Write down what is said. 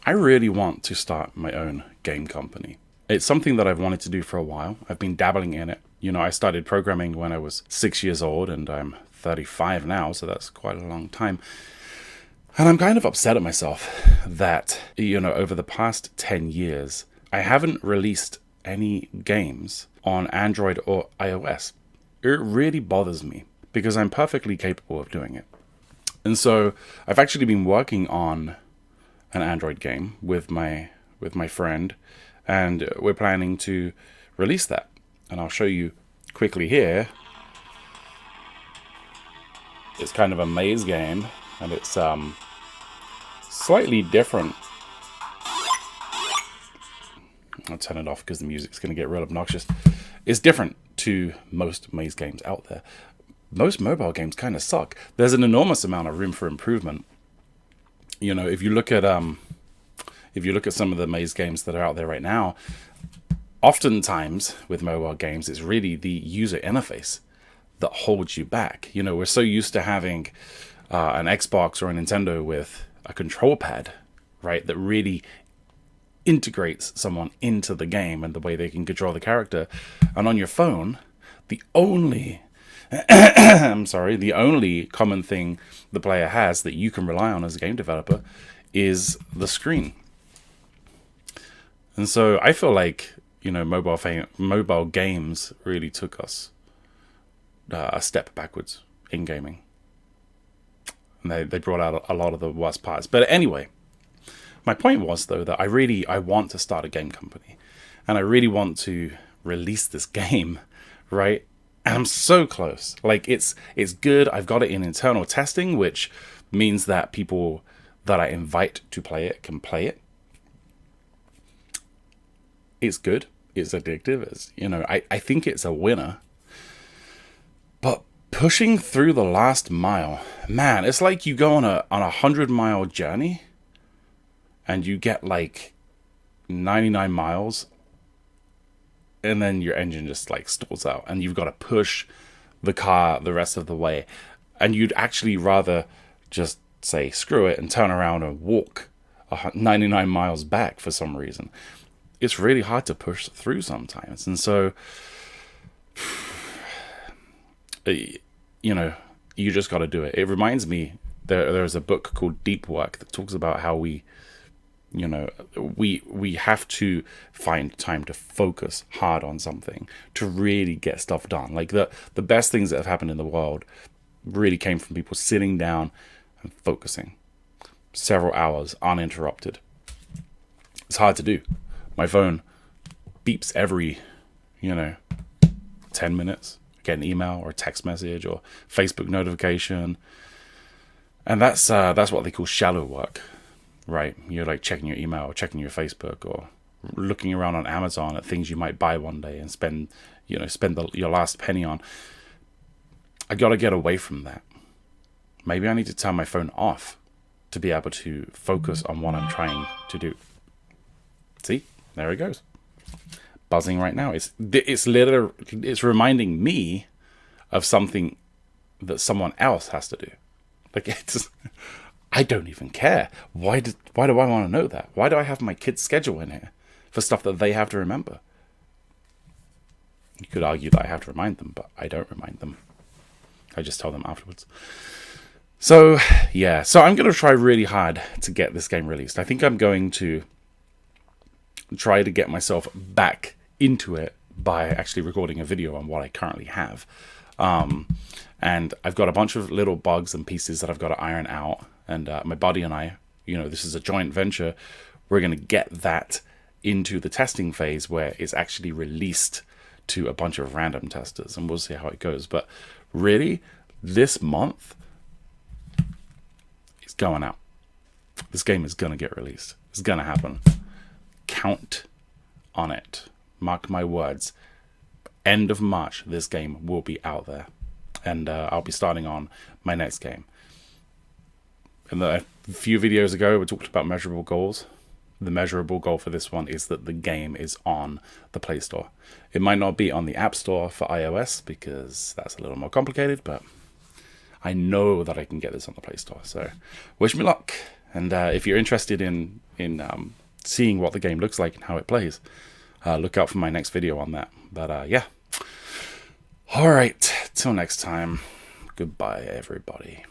I really want to start my own game company. It's something that I've wanted to do for a while. I've been dabbling in it. I started programming when I was 6 years old, and I'm 35 now, so that's quite a long time. And I'm kind of upset at myself that, over the past 10 years, I haven't released any games on Android or iOS. It really bothers me because I'm perfectly capable of doing it. And so I've actually been working on an Android game with my friend, and we're planning to release that. And I'll show you quickly here. It's kind of a maze game, and it's slightly different. I'll turn it off because the music's going to get real obnoxious. It's different to most maze games out there. Most mobile games kind of suck. There's an enormous amount of room for improvement. If you look at some of the maze games that are out there right now, oftentimes with mobile games, it's really the user interface that holds you back. We're so used to having an Xbox or a Nintendo with a control pad, right, that really integrates someone into the game and the way they can control the character. And on your phone, the only the only common thing the player has that you can rely on as a game developer is the screen. And so I feel like, mobile games really took us a step backwards in gaming. And they brought out a lot of the worst parts. But anyway, my point was, though, that I want to start a game company. And I really want to release this game, right? And I'm so close. Like, it's good. I've got it in internal testing, which means that people that I invite to play it can play it. It's good. It's addictive. I think it's a winner. But pushing through the last mile, man, it's like you go on a 100-mile journey and you get like 99 miles and then your engine just like stalls out and you've got to push the car the rest of the way. And you'd actually rather just say, screw it, and turn around and walk 99 miles back for some reason. It's really hard to push through sometimes. And so, you just got to do it. It reminds me, there's a book called Deep Work that talks about how we have to find time to focus hard on something to really get stuff done. Like the best things that have happened in the world really came from people sitting down and focusing several hours uninterrupted. It's hard to do. My phone beeps every 10 minutes. I get an email or a text message or Facebook notification, and that's what they call shallow work. Right, you're like checking your email, or checking your Facebook, or looking around on Amazon at things you might buy one day and spend your last penny on. I got to get away from that. Maybe I need to turn my phone off to be able to focus on what I'm trying to do. See, there it goes, buzzing right now. It's reminding me of something that someone else has to do. Like I don't even care. Why do I want to know that? Why do I have my kids' schedule in here for stuff that they have to remember? You could argue that I have to remind them, but I don't remind them. I just tell them afterwards. So, yeah. So I'm going to try really hard to get this game released. I think I'm going to try to get myself back into it by actually recording a video on what I currently have. And I've got a bunch of little bugs and pieces that I've got to iron out. And my buddy and I, this is a joint venture. We're going to get that into the testing phase where it's actually released to a bunch of random testers. And we'll see how it goes. But really, this month, it's going out. This game is going to get released. It's going to happen. Count on it. Mark my words. End of March, this game will be out there. And I'll be starting on my next game. And a few videos ago, we talked about measurable goals. The measurable goal for this one is that the game is on the Play Store. It might not be on the App Store for iOS because that's a little more complicated, but I know that I can get this on the Play Store. So wish me luck. And if you're interested in seeing what the game looks like and how it plays, look out for my next video on that. But yeah. All right, till next time. Goodbye, everybody.